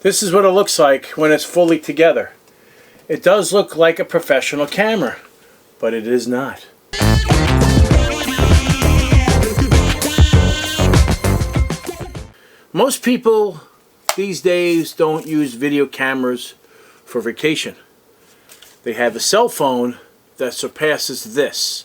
This is what it looks like when it's fully together. It does look like a professional camera, but it is not. Most people these days don't use video cameras for vacation. They have a cell phone that surpasses this.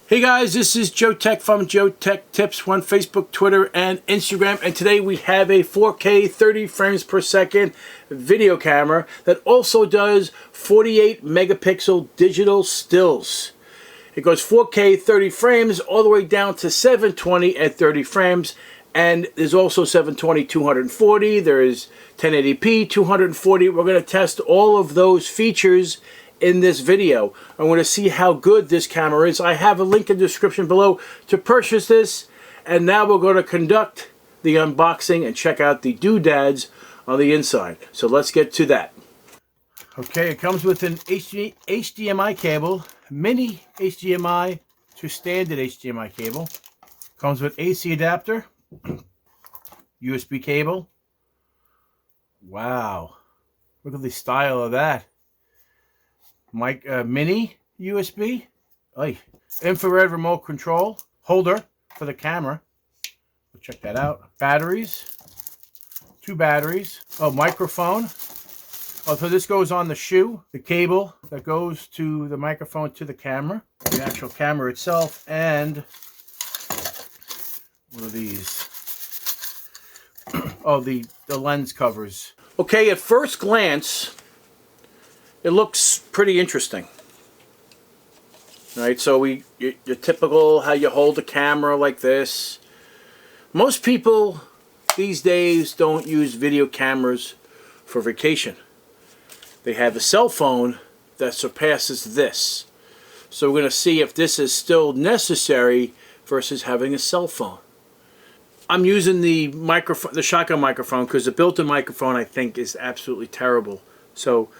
Hey guys, this is JoeTech from JoeteckTips on Facebook, Twitter, and Instagram, and today we have a 4K 30 frames per second video camera that also does 48 megapixel digital stills. It goes 4K 30 frames all the way down to 720 at 30 frames, and there's also 720 240, there is 1080p 240. We're going to test all of those features in this video. I'm going to see how good this camera is. I have a link in the description below to purchase this, and now we're going to conduct the unboxing and check out the doodads on the inside. So let's get to that. Okay, it comes with an HDMI cable, mini HDMI to standard HDMI cable. Comes with AC adapter, USB cable. Wow, look at the style of that. Mini USB, infrared remote control holder for the camera. We'll check that out. Batteries, 2 batteries. Oh, microphone. Oh, so this goes on the shoe. The cable that goes to the microphone to the camera. The actual camera itself, and what are these? Oh, the lens covers. Okay, at first glance, it looks pretty interesting. All right, so your typical how you hold a camera like this. Most people these days don't use video cameras for vacation. They have a cell phone that surpasses this. So we're going to see if this is still necessary versus having a cell phone. I'm using the microphone, the shotgun microphone, because the built-in microphone I think is absolutely terrible. So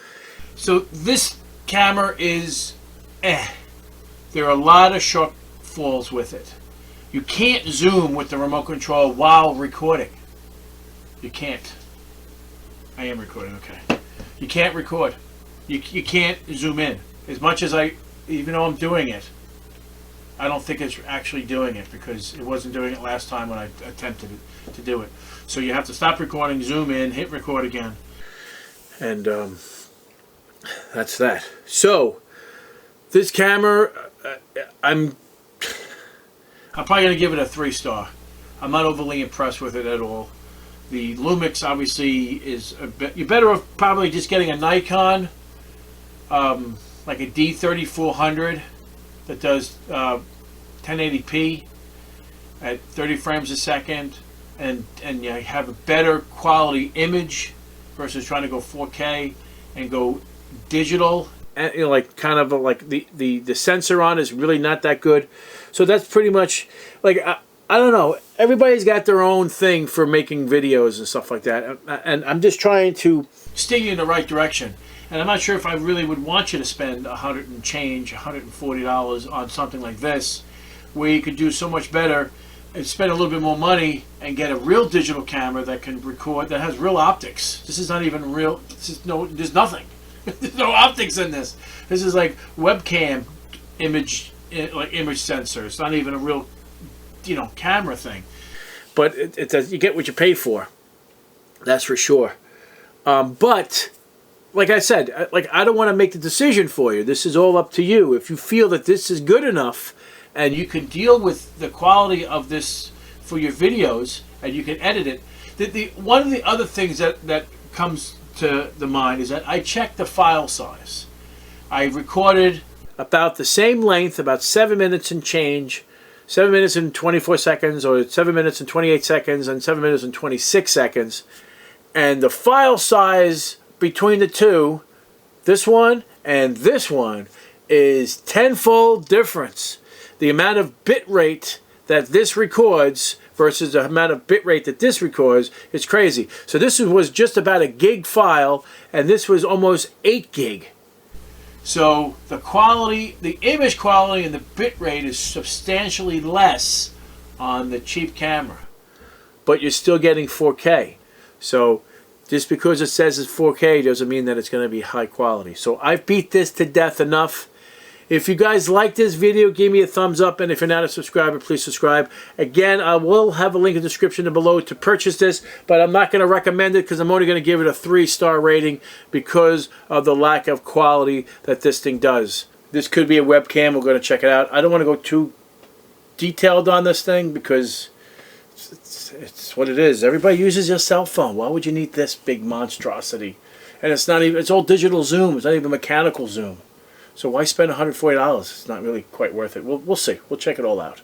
this camera is There are a lot of shortfalls with it. You can't zoom with the remote control while recording. You can't. I am recording, okay. You can't record. You can't zoom in. As much as even though I'm doing it, I don't think it's actually doing it because it wasn't doing it last time when I attempted to do it. So you have to stop recording, zoom in, hit record again. And that's that. So this camera, I'm probably going to give it a 3-star. I'm not overly impressed with it at all. The Lumix obviously is a bit. You're better off probably just getting a Nikon, like a D3400 that does 1080p at 30 frames a second, and you have a better quality image versus trying to go 4K and go digital. And like kind of like the sensor on is really not that good. So that's pretty much like I don't know. Everybody's got their own thing for making videos and stuff like that, and I'm just trying to steer you in the right direction. And I'm not sure if I really would want you to spend $140 on something like this, where you could do so much better and spend a little bit more money and get a real digital camera that can record, that has real optics. This is not even real. There's nothing. There's no optics in this. This is like webcam image, like image sensor. It's not even a real, camera thing. But you get what you pay for. That's for sure. But like I said, I don't want to make the decision for you. This is all up to you. If you feel that this is good enough and you can deal with the quality of this for your videos and you can edit it. One of the other things that comes to the mind is that I checked the file size. I recorded about the same length, about 7 minutes and change, 7 minutes and 24 seconds, or 7 minutes and 28 seconds, and 7 minutes and 26 seconds. And the file size between the two, this one and this one, is tenfold difference. The amount of bit rate that this records versus the amount of bit rate that this records is crazy. So this was just about a gig file, and this was almost 8 gig. So the quality, the image quality and the bit rate is substantially less on the cheap camera, but you're still getting 4K. So Just because it says it's 4K doesn't mean that it's going to be high quality. So I've beat this to death enough. If you guys like this video, give me a thumbs up, and if you're not a subscriber, please subscribe. Again, I will have a link in the description below to purchase this, but I'm not going to recommend it because I'm only going to give it a 3-star rating because of the lack of quality that this thing does. This could be a webcam. We're going to check it out. I don't want to go too detailed on this thing because it's what it is. Everybody uses your cell phone. Why would you need this big monstrosity? And it's not even, it's all digital zoom. It's not even mechanical zoom. So why spend $140? It's not really quite worth it. We'll see. We'll check it all out.